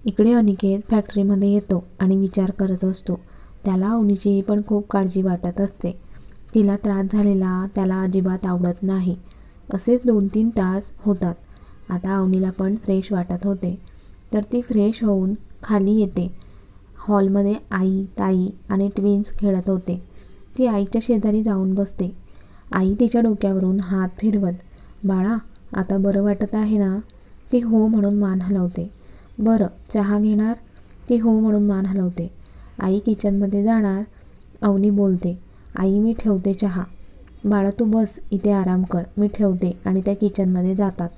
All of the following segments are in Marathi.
इकडे अनिकेत फॅक्टरीमध्ये येतो आणि विचार करत असतो. त्याला अवनीची पण खूप काळजी वाटत असते. तिला त्रास झालेला त्याला अजिबात आवडत नाही. असेच 2-3 तास होतात. आता अवनीला पण फ्रेश वाटत होते. तर ती फ्रेश होऊन खाली येते. हॉलमध्ये आई, ताई आणि ट्विन्स खेळत होते. ती आईच्या शेजारी जाऊन बसते. आई तिच्या डोक्यावरून हात फिरवत, "बाळा, आता बरं वाटत आहे ना?" ती हो म्हणून मान हलवते. "बरं, चहा घेणार?" ती हो म्हणून मान हलवते. आई किचनमध्ये जाणार. अवनी बोलते, "आई, मी ठेवते चहा." "बाळा, तू बस इथे आराम कर, मी ठेवते." आणि त्या किचनमध्ये जातात.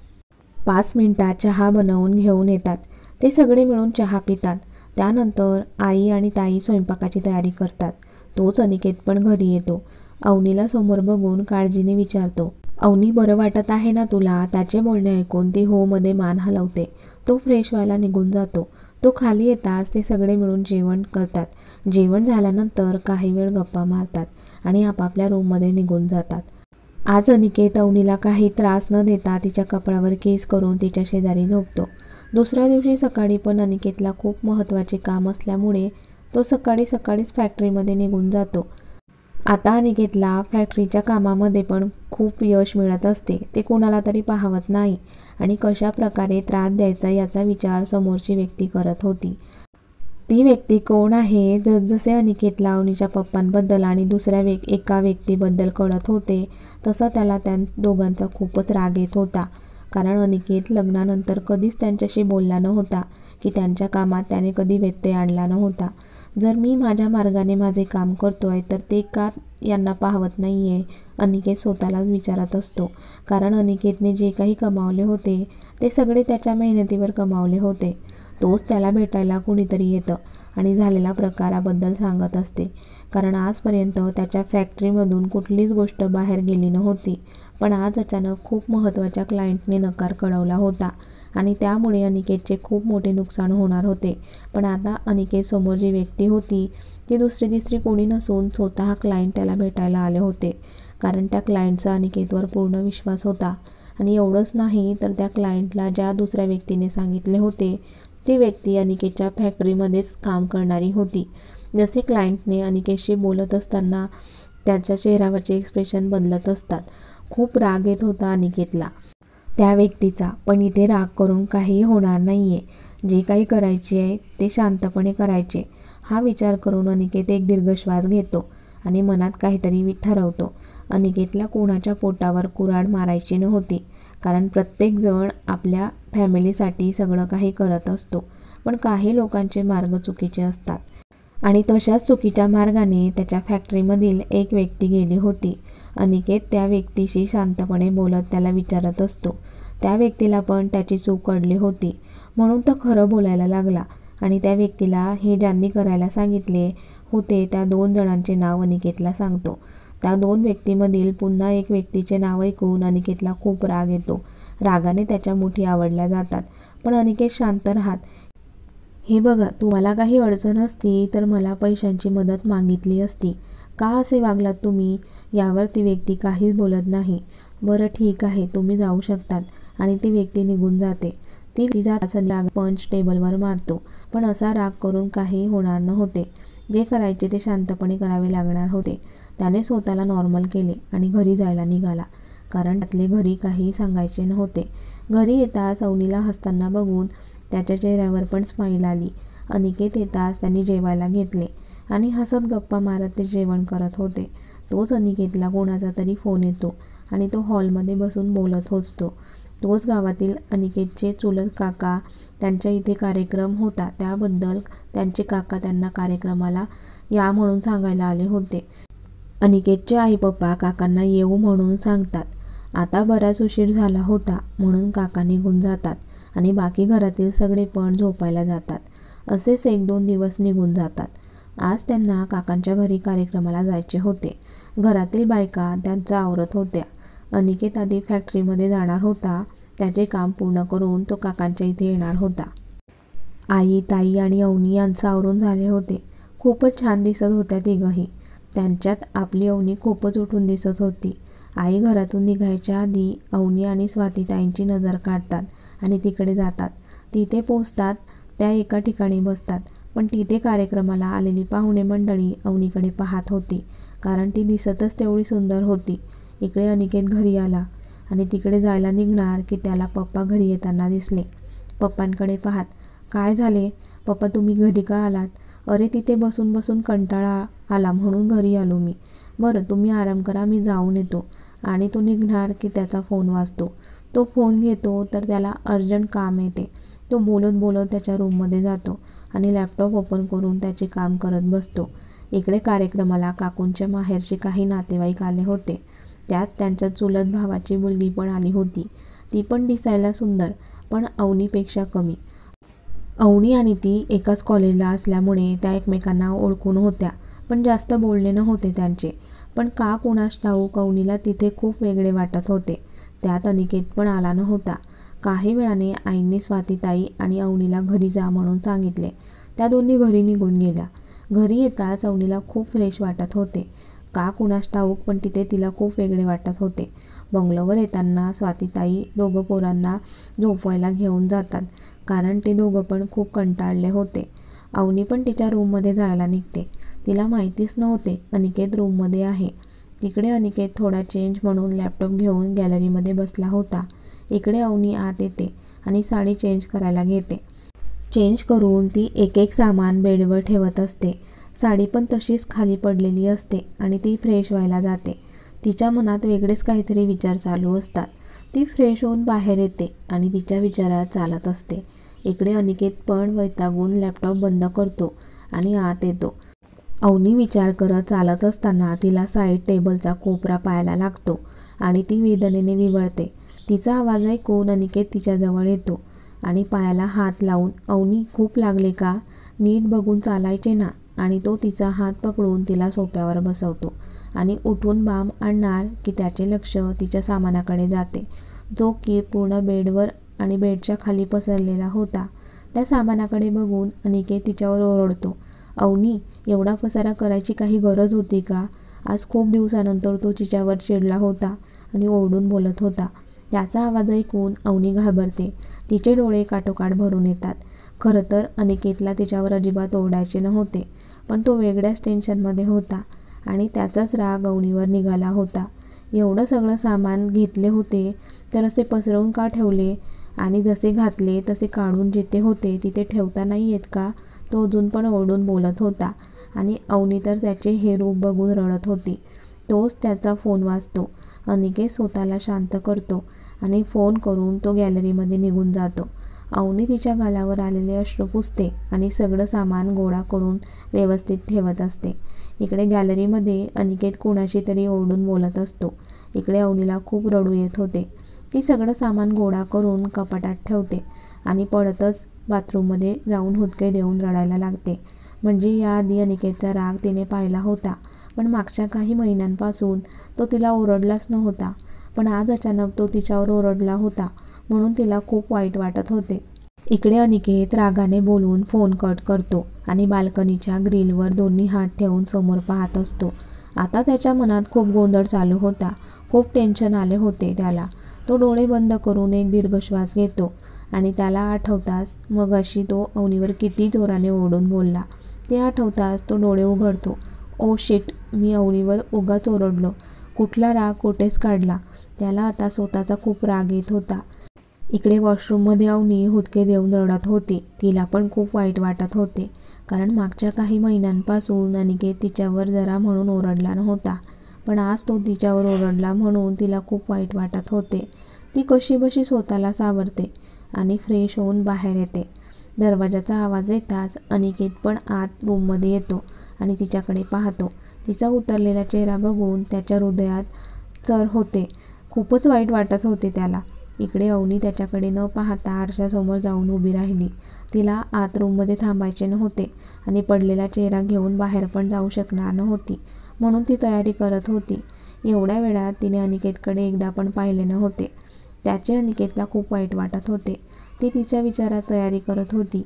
5 मिनिटात चहा बनवून घेऊन येतात. ते सगळे मिळून चहा पितात. त्यानंतर आई आणि ताई स्वयंपाकाची तयारी करतात. तोच अनिकेत पण घरी येतो. अवनीला समोर बघून काळजीने विचारतो, "अवनी, बरं वाटत आहे ना तुला?" त्याचे बोलणे ऐकून ती हो मध्ये मान हलवते. तो फ्रेश व्हायला निघून जातो. तो खाली येताच ते सगळे मिळून जेवण करतात. जेवण झाल्यानंतर काही वेळ गप्पा मारतात आणि आपापल्या रूममध्ये निघून जातात. आज अनिकेत अवनीला काही त्रास न देता तिच्या कपाळावर केस करून तिच्या शेजारी झोपतो. दुसऱ्या दिवशी सकाळी पण अनिकेतला खूप महत्त्वाचे काम असल्यामुळे तो सकाळीच फॅक्टरीमध्ये निघून जातो. आता अनिकेतला फॅक्टरीच्या कामामध्ये पण खूप यश मिळत असते. ते कोणाला तरी पाहवत नाही आणि कशा प्रकारे त्रास द्यायचा याचा विचार समोरची व्यक्ती करत होती. ती व्यक्ती कोण आहे? जसजसे अनिकेतला अवनीच्या पप्पांबद्दल आणि दुसऱ्या एका व्यक्तीबद्दल कळत होते तसं त्याला त्या दोघांचा खूपच राग येत होता. कारण अनिकेत लग्नानंतर कधीच त्यांच्याशी बोलला नव्हता की त्यांच्या कामात त्याने कधी व्यत्यय आणला नव्हता. जर मी माझ्या मार्गाने माझे काम करतोय तर ते का यांना पाहवत नाही आहे? अनिकेत स्वतःलाच विचारत असतो. कारण अनिकेतने जे काही कमावले होते ते सगळे त्याच्या मेहनतीवर कमावले होते. तोच त्याला भेटायला कुणीतरी येतं आणि झालेल्या प्रकाराबद्दल सांगत असते. कारण आजपर्यंत त्याच्या फॅक्टरीमधून कुठलीच गोष्ट बाहेर गेली नव्हती. पण आज अचानक खूप महत्त्वाच्या क्लायंटने नकार कळवला होता आणि त्यामुळे अनिकेतचे खूप मोठे नुकसान होणार होते. पण आता अनिकेत समोर जी व्यक्ती होती ती दुसरी तिसरी कोणी नसून स्वतः क्लायंट त्याला भेटायला आले होते. कारण त्या क्लायंटचा अनिकेतवर पूर्ण विश्वास होता. आणि एवढंच नाही तर त्या क्लायंटला ज्या दुसऱ्या व्यक्तीने सांगितले होते ती व्यक्ती अनिकेतच्या फॅक्टरीमध्येच काम करणारी होती. जसे क्लायंटने अनिकेतशी बोलत असताना त्याच्या चेहऱ्यावरचे एक्सप्रेशन बदलत असतात. खूप राग येत होता अनिकेतला त्या व्यक्तीचा. पण इथे राग करून काही होणार नाहीये. जे काही करायचे आहे ते शांतपणे करायचे. हा विचार करून अनिकेत एक दीर्घ श्वास घेतो आणि मनात काहीतरी ठरवतो. अनिकेतला कोणाच्या पोटावर कुऱ्हाड मारायची नव्हती. कारण प्रत्येक जण आपल्या फॅमिलीसाठी सगळं काही करत असतो. पण काही लोकांचे मार्ग चुकीचे असतात. आणि तशाच चुकीच्या मार्गाने त्याच्या फॅक्टरीमधील एक व्यक्ती गेली होती. अनिकेत त्या व्यक्तीशी शांतपणे बोलत त्याला विचारत असतो. त्या व्यक्तीला पण त्याची चूक कळली होती म्हणून तो खरं बोलायला लागला. आणि त्या व्यक्तीला हे ज्यांनी करायला सांगितले होते त्या 2 जणांचे नाव अनिकेतला सांगतो. त्या 2 व्यक्तीमधील पुन्हा एक व्यक्तीचे नाव ऐकून अनिकेतला खूप राग येतो. रागाने त्याच्या मुठी आवळल्या जातात. पण अनिकेत शांत राहत. "हे बघा, तुम्हाला काही अडचण असती तर मला पैशांची मदत मागितली असती. का असे वागलात तुम्ही?" यावर ती व्यक्ती काहीच बोलत नाही. "बरं, ठीक आहे, तुम्ही जाऊ शकतात." आणि ती व्यक्ती निघून जाते. ती जाताना राग पंच टेबलवर मारतो. पण असा राग करून काही होणार नव्हते. जे करायचे ते शांतपणे करावे लागणार होते. त्याने स्वतःला नॉर्मल केले आणि घरी जायला निघाला. कारण त्यातले घरी काही सांगायचे नव्हते. घरी येताच अवनीला हसताना बघून त्याच्या चेहऱ्यावर पण स्माईल आली. अनिकेत येताच त्यांनी जेवायला घेतले आणि हसत गप्पा मारत ते जेवण करत होते. तोच अनिकेतला कोणाचा तरी फोन येतो आणि तो हॉलमध्ये बसून बोलत असतो. तोच गावातील अनिकेतचे चुलत काका. त्यांच्या इथे कार्यक्रम होता त्याबद्दल त्यांचे काका त्यांना कार्यक्रमाला या म्हणून सांगायला आले होते. अनिकेतचे आई पप्पा काकांना येऊ म्हणून सांगतात. आता बराच उशीर झाला होता म्हणून काका निघून जातात आणि बाकी घरातील सगळे पण झोपायला जातात. असेच 1-2 दिवस निघून जातात. आज त्यांना काकांच्या घरी कार्यक्रमाला जायचे होते. घरातील बायका त्यांचं आवरत होत्या. अनिकेत आधी फॅक्टरीमध्ये जाणार होता. त्याचे काम पूर्ण करून तो काकांच्या इथे येणार होता. आई, ताई आणि अवनी यांचं आवरून झाले होते. खूपच छान दिसत होत्या तिघंही. त्यांच्यात आपली अवनी खूपच उठून दिसत होती. आई घरातून निघायच्या आधी अवनी आणि स्वातीताईंची नजर काढतात आणि तिकडे जातात. तिथे पोहोचतात त्या एका ठिकाणी बसतात, पण तिथे कार्यक्रमाला आलेली पाहुणे मंडळी अवनीकडे पाहत होती, कारण ती दिसतच तेवढी सुंदर होती. इकडे अनिकेत घरी आला आणि तिकडे जायला निघणार की त्याला पप्पा घरी येताना दिसले. पप्पांकडे पाहत, काय झाले पप्पा, तुम्ही घरी का आलात? अरे तिथे बसून बसून कंटाळा आला म्हणून घरी आलो मी. बरं तुम्ही आराम करा, मी जाऊन येतो. आणि तो निघणार की त्याचा फोन वाजतो. तो फोन घेतो तर त्याला अर्जंट काम येते. तो बोलत बोलत त्याच्या रूममध्ये जातो आणि लॅपटॉप ओपन करून त्याचे काम करत बसतो. इकडे कार्यक्रमाला काकूंच्या माहेरचे काही नातेवाईक आले होते. त्यात त्यांच्या चुलत भावाची मुलगी पण आली होती. ती पण दिसायला सुंदर, पण अवनीपेक्षा कमी. अवनी आणि ती एकाच कॉलेजला असल्यामुळे त्या एकमेकांना ओळखून होत्या, पण जास्त बोलणे नव्हते त्यांचे. पण का कुणास ठाऊक अवनीला तिथे खूप वेगळे वाटत होते. त्यात अनिकेत पण आला नव्हता. काही वेळाने आईंनी स्वातीताई आणि अवनीला घरी जा म्हणून सांगितले. त्या दोन्ही घरी निघून गेल्या. घरी येताच अवनीला खूप फ्रेश वाटत होते. का कुणास ठाऊक, पण तिथे तिला खूप वेगळे वाटत होते. बंगलोवर येताना स्वातीताई दोघं पोरांना झोपवायला घेऊन जातात, कारण ते दोघं पण खूप कंटाळले होते. अवनी पण तिच्या रूममध्ये जायला निघते. तिला माहितीच नव्हते अनिकेत रूममध्ये आहे. तिकडे अनिकेत थोडा चेंज म्हणून लॅपटॉप घेऊन गॅलरीमध्ये बसला होता. इकडे अवनी आत येते आणि साडी चेंज करायला घेते. चेंज करून ती एक एक सामान बेडवर ठेवत असते. साडी पण तशीच खाली पडलेली असते आणि ती फ्रेश व्हायला जाते. तिच्या मनात वेगळेच काहीतरी विचार चालू असतात. ती फ्रेश होऊन बाहेर येते आणि तिच्या विचारात चालत असते. इकडे अनिकेत पण वैतागून लॅपटॉप बंद करतो आणि आत येतो. अवनी विचार करत चालत असताना तिला साईड टेबलचा कोपरा पायाला लागतो आणि ती वेदनेने विवळते. तिचा आवाज ऐकून अनिकेत तिच्याजवळ येतो आणि पायाला हात लावून, अवनी खूप लागले का? नीट बघून चालायचे ना? आणि तो तिचा हात पकडून तिला सोफ्यावर बसवतो आणि उठून बाम आणणार की त्याचे लक्ष तिच्या सामानाकडे जाते, जो की पूर्ण बेडवर आणि बेडच्या खाली पसरलेला होता. त्या सामानाकडे बघून अनिकेत तिच्यावर ओरडतो, अवनी एवढा पसारा करायची काही गरज होती का? आज खूप दिवसानंतर तो तिच्यावर चिडला होता आणि ओरडून बोलत होता. त्याचा आवाज ऐकून अवनी घाबरते. तिचे डोळे काठोकाठ भरून येतात. खरं तर अनिकेतला तिच्यावर अजिबात ओरडायचे नव्हते, पण तो वेगळ्याच टेन्शनमध्ये होता आणि त्याचाच राग अवनीवर निघाला होता. एवढं सगळं सामान घेतले होते तर असे पसरवून का ठेवले? आणि जसे घातले तसे काढून जिथे होते तिथे ठेवता नाही येत का? तो अजून पण ओरडून बोलत होता आणि अवनी तर त्याचे हे रूप बघून रडत होती. तोच त्याचा फोन वाजतो. अनिकेत स्वतःला शांत करतो आणि फोन करून तो गॅलरीमध्ये निघून जातो. अवनी तिच्या गालावर आलेले अश्रू पुसते आणि सगळं सामान गोळा करून व्यवस्थित ठेवत असते. इकडे गॅलरीमध्ये अनिकेत कुणाशी तरी ओरडून बोलत असतो. इकडे अवनीला खूप रडू येत होते. ती सगळं सामान गोळा करून कपाटात ठेवते आणि पडतच बाथरूममध्ये जाऊन हुदके देऊन रडायला लागते. म्हणजे याआधी अनिकेतचा राग तिने पाहिला होता, पण मागच्या काही महिन्यांपासून तो तिला ओरडलाच नव्हता. पण आज अचानक तो तिच्यावर ओरडला होता, म्हणून तिला खूप वाईट वाटत होते. इकडे अनिकेत रागाने बोलून फोन कट करतो आणि बाल्कनीच्या ग्रिलवर दोन्ही हात ठेवून समोर पाहत असतो. आता त्याच्या मनात खूप गोंधळ चालू होता. खूप टेन्शन आले होते त्याला. तो डोळे बंद करून एक दीर्घ श्वास घेतो आणि त्याला आठवताच मगाशी तो अवनीवर किती जोराने ओरडून बोलला ते आठवताच तो डोळे उघडतो. ओ शिट, मी अवनीवर उगाच ओरडलो. कुठला राग कुठेच काढला. त्याला आता स्वतःचा खूप राग येत होता. इकडे वॉशरूममध्ये अवनी हुदके देऊन रडत होती. तिला पण खूप वाईट वाटत होते, कारण मागच्या काही महिन्यांपासून अनिकेत तिच्यावर जरा म्हणून ओरडला नव्हता, पण आज तो तिच्यावर ओरडला म्हणून तिला खूप वाईट वाटत होते. ती कशीबशी स्वतःला सावरते आणि फ्रेश होऊन बाहेर येते. दरवाजाचा आवाज येताच अनिकेत पण आत रूममध्ये येतो आणि तिच्याकडे पाहतो. तिचा उतरलेला चेहरा बघून त्याच्या हृदयात चर होते. खूपच वाईट वाटत होते त्याला. इकडे अवनी त्याच्याकडे न पाहता आरशासमोर जाऊन उभी राहिली. तिला आत रूममध्ये थांबायचे नव्हते आणि पडलेला चेहरा घेऊन बाहेर पण जाऊ शकणार नव्हती, म्हणून ती तयारी करत होती. एवढ्या वेळात तिने अनिकेतकडे एकदा पण पाहिले नव्हते. त्याचे अनिकेतला खूप वाईट वाटत होते. ती तिच्या विचारात तयारी करत होती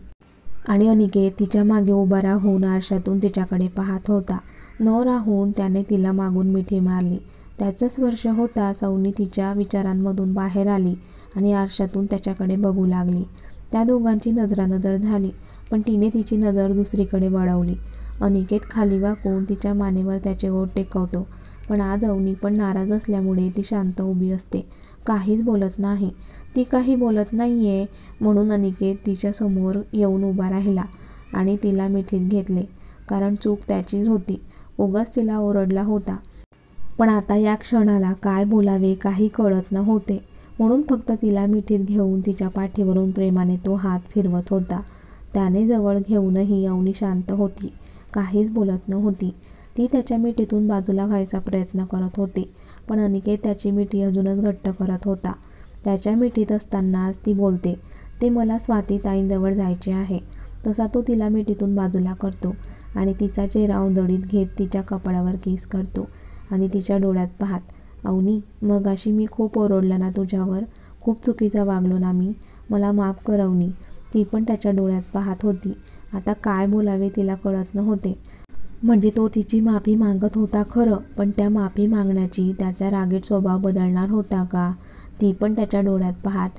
आणि अनिकेत तिच्या मागे उभा राहून आरशातून तिच्याकडे पाहत होता. न राहून त्याने तिला मागून मिठी मारली. त्याचा स्पर्श होताच अवनी तिच्या विचारांमधून बाहेर आली आणि आरशातून त्याच्याकडे बघू लागली. त्या दोघांची नजरानजर झाली, पण तिने तिची नजर दुसरीकडे वळवली. अनिकेत खाली वाकून तिच्या मानेवर त्याचे ओठ टेकवतो, पण आज अवनी पण नाराज असल्यामुळे ती शांत उभी असते, काहीच बोलत नाही. ती काही बोलत नाहीये म्हणून अनिकेत तिच्या समोर येऊन उभा राहिला आणि तिला मिठीत घेतले. कारण चूक त्याचीच होती, उगाच तिला ओरडला होता. पण आता या क्षणाला काय बोलावे काही कळत नव्हते, म्हणून फक्त तिला मिठीत घेऊन तिच्या पाठीवरून प्रेमाने तो हात फिरवत होता. त्याने जवळ घेऊनही अवनी शांत होती, काहीच बोलत नव्हती. ती त्याच्या मिठीतून बाजूला व्हायचा प्रयत्न करत होती, पण अनिकेत त्याची मिठी अजूनच घट्ट करत होता. त्याच्या मिठीत असतानाच ती बोलते, ते मला स्वातीताईंजवळ जायचे आहे. तसा तो तिला मिठीतून बाजूला करतो आणि तिचा चेहरा उंजळीत घेत तिच्या कपाळावर किस करतो आणि तिच्या डोळ्यात पाहत, अवनी, मगाशी मी खूप ओरडला ना तुझ्यावर, खूप चुकीचा वागलो ना मी, मला माफ कर अवनी. ती पण त्याच्या डोळ्यात पाहत होती. आता काय बोलावे तिला कळत नव्हते. म्हणजे तो तिची माफी मागत होता खरं, पण त्या माफी मागण्याची त्याचा रागीट स्वभाव बदलणार होता का? ती पण त्याच्या डोळ्यात पाहत,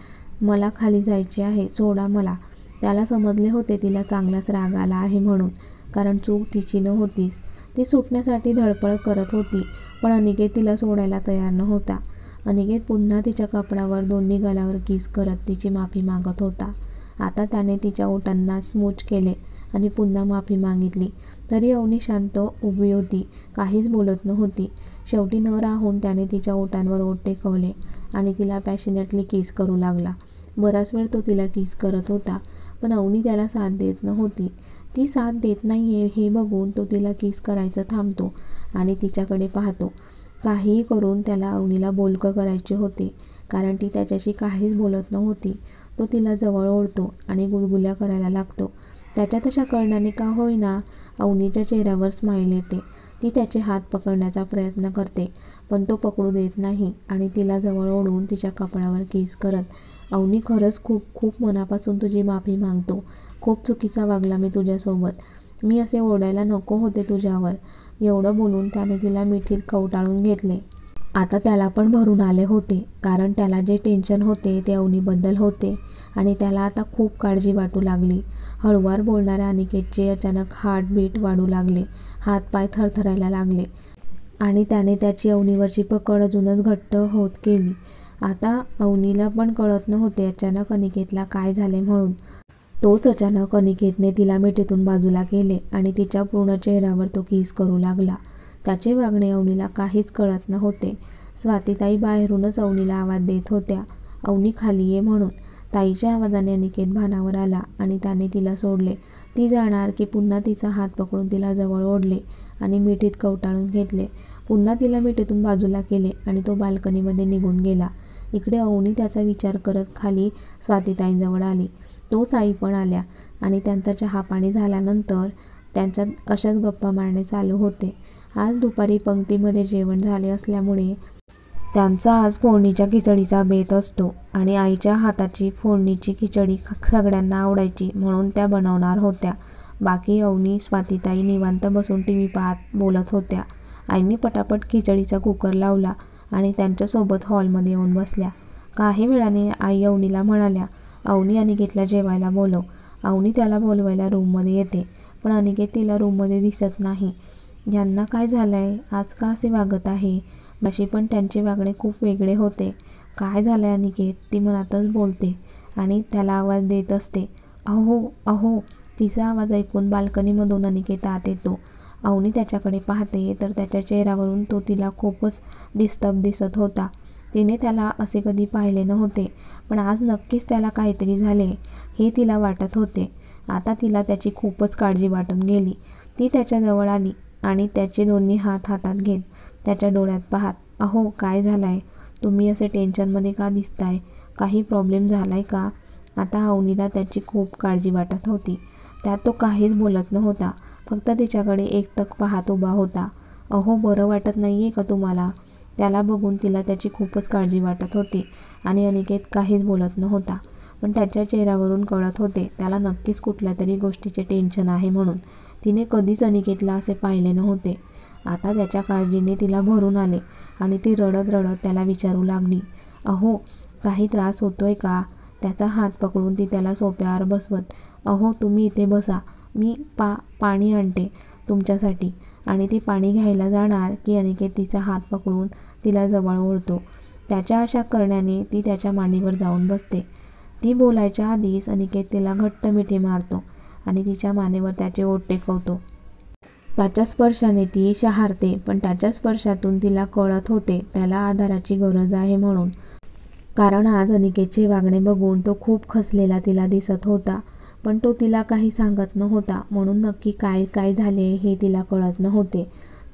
मला खाली जायचे आहे, सोडा मला. त्याला समजले होते तिला चांगलाच राग आला आहे म्हणून, कारण चूक तिची नव्हतीच. ती सुटण्यासाठी धडपड करत होती, पण अनिकेत तिला सोडायला तयार नव्हता. अनिकेत पुन्हा तिच्या कपड्यावर दोन्ही गालावर किस करत तिची माफी मागत होता. आता त्याने तिच्या ओठांना स्मूच केले आणि पुन्हा माफी मागितली. तरी अवनी शांत उभी होती, काहीच बोलत नव्हती. शेवटी न राहून त्याने तिच्या ओठांवर ओठ टेकवले आणि तिला पॅशनेटली किस करू लागला. बराच वेळ तो तिला किस करत होता, पण अवनी त्याला साथ देत नव्हती. ती साथ देत नाहीये हे बघून तो तिला किस करायचं थांबतो आणि तिच्याकडे पाहतो. काहीही करून त्याला अवनीला बोलकं करायचे होते, कारण ती त्याच्याशी काहीच बोलत नव्हती. तो तिला जवळ ओढतो आणि गुलगुल्या करायला लागतो. त्याच्या तशा करण्याने का होईना अवनीच्या चेहऱ्यावर स्माईल येते. ती त्याचे हात पकडण्याचा प्रयत्न करते, पण तो पकडू देत नाही आणि तिला जवळ ओढून तिच्या कपाळावर किस करत, अवनी, खरंच खूप खूप मनापासून तुझी माफी मागतो. खूप चुकीचा वागला मी तुझ्यासोबत. मी असे ओरडायला नको होते तुझ्यावर. एवढं बोलून त्याने तिला मिठीत कवटाळून घेतले. आता त्याला पण भरून आले होते, कारण त्याला जे टेन्शन होते ते अवनीबद्दल होते आणि त्याला आता खूप काळजी वाटू लागली. हळूवार बोलणाऱ्या अनिकेतचे अचानक हार्टबीट वाढू लागले, हातपाय थरथरायला लागले आणि त्याने त्याची अवनीवरची पकड अजूनच घट्ट होत गेली. आता अवनीला पण कळत नव्हते अचानक अनिकेतला काय झाले म्हणून. तोच अचानक अनिकेतने तिला मिठीतून बाजूला केले आणि तिच्या पूर्ण चेहऱ्यावर तो किस करू लागला. त्याचे वागणे अवनीला काहीच कळत नव्हते. स्वातीताई बाहेरूनच अवनीला आवाज देत होत्या, अवनी खाली ये म्हणून. ताईच्या आवाजाने अनिकेत भानावर आला आणि त्याने तिला सोडले. ती जाणार की पुन्हा तिचा हात पकडून तिला जवळ ओढले आणि मिठीत कवटाळून घेतले. पुन्हा तिला मिठीतून बाजूला केले आणि तो बाल्कनीमध्ये निघून गेला. इकडे अवनी त्याचा विचार करत खाली स्वातीताईंजवळ आली. तोच आई पण आल्या आणि त्यांचा चहापाणी झाल्यानंतर त्यांच्यात अशाच गप्पा मारणे चालू होते. आज दुपारी पंक्तीमध्ये जेवण झाले असल्यामुळे त्यांचा आज फोडणीच्या खिचडीचा बेत असतो आणि आईच्या हाताची फोडणीची खिचडी सगळ्यांना आवडायची म्हणून त्या बनवणार होत्या. बाकी अवनी, स्वातीताई निवांत बसून टीव्ही पाहत बोलत होत्या. आईने पटापट खिचडीचा कुकर लावला आणि त्यांच्यासोबत हॉलमध्ये येऊन बसल्या. काही वेळाने आई अवनीला म्हणाल्या, अवनी, अनिकेतला जेवायला बोलव. अवनी त्याला बोलवायला रूममध्ये येते, पण अनिकेत तिला रूममध्ये दिसत नाही. यांना काय झालंय, आज का असे वागत आहे? बाशी पण त्यांचे वागणे खूप वेगळे होते. काय झालंय अनिकेत, ती मनातच बोलते आणि त्याला आवाज देत असते, अहो अहो. तिचा आवाज ऐकून बाल्कनीमधून अनिकेत आत येतो. अवनी त्याच्याकडे पाहते तर त्याच्या चेहऱ्यावरून तो तिला खूपच डिस्टर्ब दिसत होता. तिने त्याला असे कधी पाहिले नव्हते, पण आज नक्कीच त्याला काहीतरी झाले हे तिला वाटत होते. आता तिला त्याची खूपच काळजी वाटून गेली. ती त्याच्याजवळ आली आणि त्याचे दोन्ही हात हातात घेत त्याच्या डोळ्यात पाहत, अहो, काय झालंय? तुम्ही असे टेन्शनमध्ये का दिसताय? काही प्रॉब्लेम झालाय का? आता अवनीला त्याची खूप काळजी वाटत होती. त्यात तो काहीच बोलत नव्हता, फक्त तिच्याकडे एकटक पाहत उभा होता. अहो, बरं वाटत नाहीये का तुम्हाला? त्याला बघून तिला त्याची खूपच काळजी वाटत होती आणि अनिकेत काहीच बोलत नव्हता, पण त्याच्या चेहऱ्यावरून कळत होते त्याला नक्कीच कुठल्या तरी गोष्टीचे टेन्शन आहे म्हणून. तिने कधीच अनिकेतला असे पाहिले नव्हते. आता त्याच्या काळजीने तिला भरून आले आणि ती रडत रडत त्याला विचारू लागली, अहो, काही त्रास होतोय का? त्याचा हात पकडून ती त्याला सोफ्यावर बसवत, अहो तुम्ही इथे बसा, मी पाणी आणते तुमच्यासाठी. आणि ती पाणी घ्यायला जाणार की अनिकेत तिचा हात पकडून तिला जवळ ओढतो. त्याच्या अशा करण्याने ती त्याच्या मांडीवर जाऊन बसते. ती बोलायच्या आधीच अनिकेत तिला घट्ट मिठी मारतो आणि तिच्या मानेवर त्याचे ओठ टेकवतो. त्याच्या स्पर्शाने ती शहारते, पण त्याच्या स्पर्शातून तिला कळत होते त्याला आधाराची गरज आहे म्हणून. कारण आज अनिकेतचे वागणे बघून तो खूप खचलेला तिला दिसत होता. पण तो तिला काही सांगत नव्हता, म्हणून नक्की काय काय झाले हे तिला कळत नव्हते.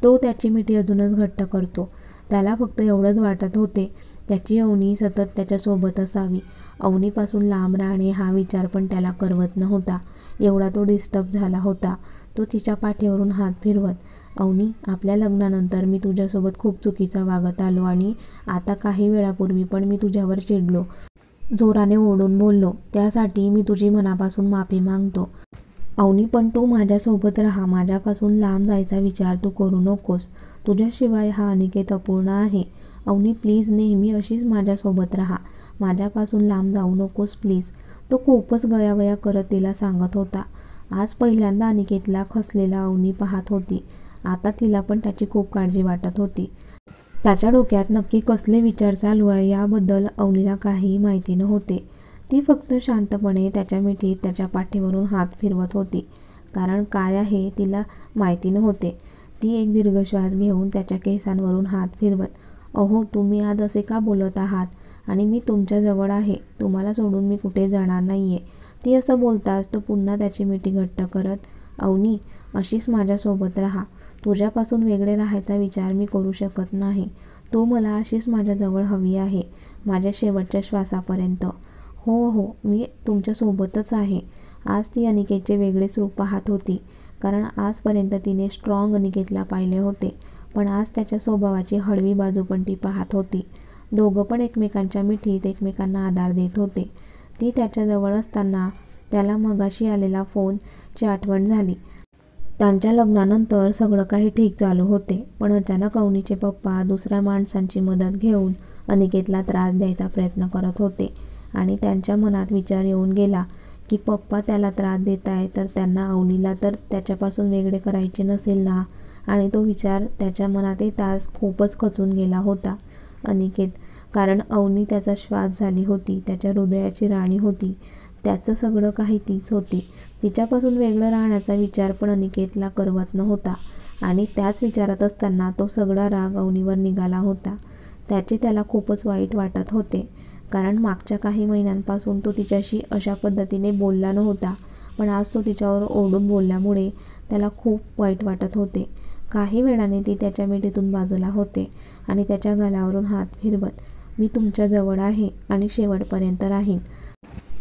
तो त्याची मिठी अजूनच घट्ट करतो. त्याला फक्त एवढंच वाटत होते, त्याची अवनी सतत त्याच्यासोबत असावी. अवनीपासून लांब राहणे हा विचार पण त्याला करवत नव्हता. एवढा तो डिस्टर्ब झाला होता. तो तिच्या पाठीवरून हात फिरवत, अवनी, आपल्या लग्नानंतर मी तुझ्यासोबत खूप चुकीचा वागत आलो आणि आता काही वेळापूर्वी पण मी तुझ्यावर चिडलो, जोराने ओरडून बोललो. त्यासाठी मी तुझी मनापासून माफी मागतो. अवनी, पण तू माझ्यासोबत राहा. माझ्यापासून लांब जायचा विचार तू करू नकोस. तुझ्याशिवाय हा अनिकेत अपूर्ण आहे. अवनी प्लीज, नेहमी अशीच माझ्यासोबत राहा. माझ्यापासून लांब जाऊ नकोस प्लीज. तो खूपच गयावया करत तिला सांगत होता. आज पहिल्यांदा अनिकेतला खचलेला अवनी पाहत होती. आता तिला पण त्याची खूप काळजी वाटत होती. त्याच्या डोक्यात नक्की कसले विचार चालू आहे याबद्दल अवनीला काहीही माहिती नव्हते. ती फक्त शांतपणे त्याच्या मिठीत त्याच्या पाठीवरून हात फिरवत होती. कारण काय आहे तिला माहिती नव्हते. ती एक दीर्घ श्वास घेऊन त्याच्या केसांवरून हात फिरवत, अहो तुम्ही आज असे का बोलत आहात? आणि मी तुमच्याजवळ आहे. तुम्हाला सोडून मी कुठे जाणार नाहीये. ती असं बोलताच तो पुन्हा त्याची मिठी घट्ट करत, अवनी, अशीच माझ्यासोबत राहा. तुझ्यापासून वेगळे राहायचा विचार मी करू शकत नाही. तू मला अशीच माझ्याजवळ हवी आहे, माझ्या शेवटच्या श्वासापर्यंत. हो हो, मी तुमच्यासोबतच आहे. आज ती अनिकेतचे वेगळेच रूप पाहत होती. कारण आजपर्यंत तिने स्ट्रॉंग अनिकेतला पाहिले होते, पण आज त्याच्या स्वभावाची हळवी बाजू पण ती पाहत होती. दोघं पण एकमेकांच्या मिठीत एकमेकांना आधार देत होते. ती त्याच्याजवळ असताना त्याला मगाशी आलेला फोनची आठवण झाली. त्यांच्या लग्नानंतर सगळं काही ठीक चालू होते, पण अचानक अवनीचे पप्पा दुसऱ्या माणसांची मदत घेऊन अनिकेतला त्रास द्यायचा प्रयत्न करत होते. आणि त्यांच्या मनात विचार येऊन गेला की पप्पा त्याला त्रास देत आहे तर त्यांना अवनीला तर त्याच्यापासून वेगळे करायचे नसेल ना. आणि तो विचार त्याच्या मनात येताच खूपच खचून गेला होता अनिकेत. कारण अवनी त्याचा श्वास झाली होती, त्याच्या हृदयाची राणी होती. त्याचं सगळं काही तीच होती. तिच्यापासून वेगळं राहण्याचा विचार पण अनिकेतला करवत नव्हता. आणि त्याच विचारात असताना तो सगळा राग अवनीवर निघाला होता. त्याला खूपच वाईट वाटत होते. कारण मागच्या काही महिन्यांपासून तो तिच्याशी अशा पद्धतीने बोलला नव्हता, पण आज तो तिच्यावर ओरडून बोलल्यामुळे त्याला खूप वाईट वाटत होते. काही वेळाने ती त्याच्या मिठीतून बाजूला होते आणि त्याच्या गालावरून हात फिरवत, मी तुमच्याजवळ आहे आणि शेवटपर्यंत राहीन.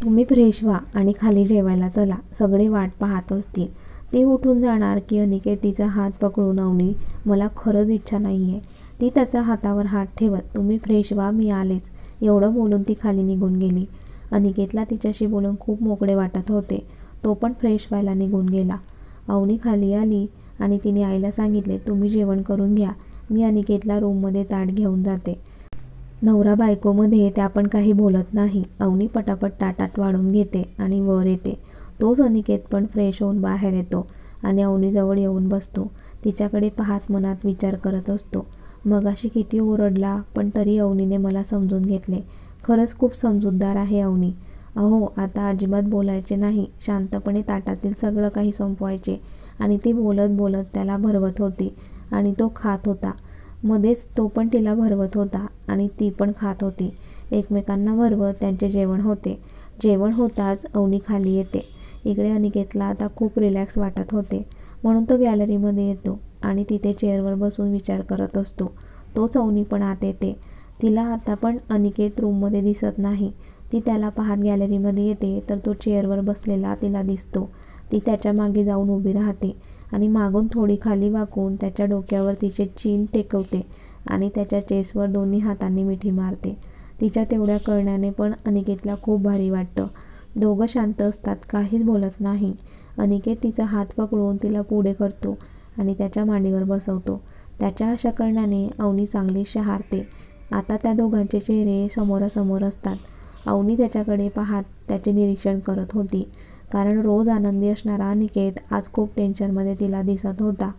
तुम्ही फ्रेश व्हा आणि खाली जेवायला चला. सगळे वाट पाहत असतील. ती उठून जाणार की अनिकेत तिचा हात पकडून, अवनी, मला खरंच इच्छा नाहीये. ती त्याच्या हातावर हात ठेवत, तुम्ही फ्रेश व्हा, मी आलेच. एवढं बोलून ती खाली निघून गेली. अनिकेतला तिच्याशी बोलून खूप मोकळे वाटत होते. तो पण फ्रेश व्हायला निघून गेला. अवनी खाली आली आणि तिने आईला सांगितले, तुम्ही जेवण करून घ्या, मी अनिकेतला रूममध्ये ताट घेऊन जाते. नवरा बायकोमध्ये त्या पण काही बोलत नाही. अवनी पटापट ताटात वाढून घेते आणि वर येते. तोच अनिकेत पण फ्रेश होऊन बाहेर येतो आणि अवनीजवळ येऊन बसतो. तिच्याकडे पाहत मनात विचार करत असतो, मगाशी किती ओरडला, पण तरी अवनीने मला समजून घेतले. खरंच खूप समजूतदार आहे अवनी. अहो, आता अजिबात बोलायचे नाही, शांतपणे ताटातील सगळं काही संपवायचे. आणि ती बोलत बोलत त्याला भरवत होती आणि तो खात होता. मध्येच तो पण तिला भरवत होता आणि ती पण खात होती. एकमेकांना भरवत त्यांचे जेवण होते. जेवण होताच अवनी खाली येते. इकडे अनिकेतला आता खूप रिलॅक्स वाटत होते, म्हणून तो गॅलरीमध्ये येतो आणि तिथे चेअरवर बसून विचार करत असतो. तोच अवनी पण आत येते. तिला आता पण अनिकेत रूममध्ये दिसत नाही. ती त्याला पाहत गॅलरीमध्ये येते तर तो चेअरवर बसलेला तिला दिसतो. ती त्याच्या मागे जाऊन उभी राहते आणि मागून थोडी खाली वाकून त्याच्या डोक्यावर तिचे चीन टेकवते आणि त्याच्या चेस्टवर दोन्ही हातांनी मिठी मारते. तिच्या तेवढ्या करण्याने पण अनिकेतला खूप भारी वाटतं. दोघं शांत असतात, काहीच बोलत नाही. अनिकेत तिचा हात पकडून तिला पुढे करतो आणि त्याच्या मांडीवर बसवतो. त्याच्या अशा करण्याने अवनी चांगली शहारते. आता त्या दोघांचे चेहरे समोरासमोर असतात. अवनी त्याच्याकडे पाहत त्याचे निरीक्षण करत होती, कारण रोज आनंदी असणारा अनिकेत आज खूप टेन्शनमध्ये तिला दिसत होता.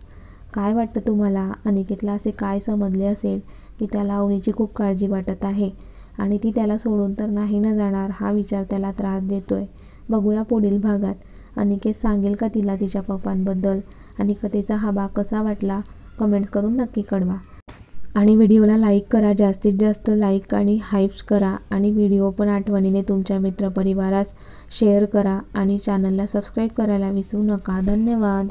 काय वाटतं तुम्हाला, अनिकेतला असे काय समजले असेल की त्याला अवनीची खूप काळजी वाटत आहे आणि ती त्याला सोडून तर नाही ना जाणार, हा विचार त्याला त्रास देतोय. बघूया पुढील भागात. अनिकेत सांगेल का तिला तिच्या पप्पांबद्दल, आणि कथेचा हा भाग कसा वाटला कमेंट्स करून नक्की कळवा. आणि व्हिडिओला लाईक करा, जास्तीत जास्त लाईक आणि हाईप्स करा. आणि व्हिडिओ पण आठवणीने तुमच्या मित्रपरिवारास शेअर करा आणि चॅनलला सबस्क्राईब करायला विसरू नका. धन्यवाद.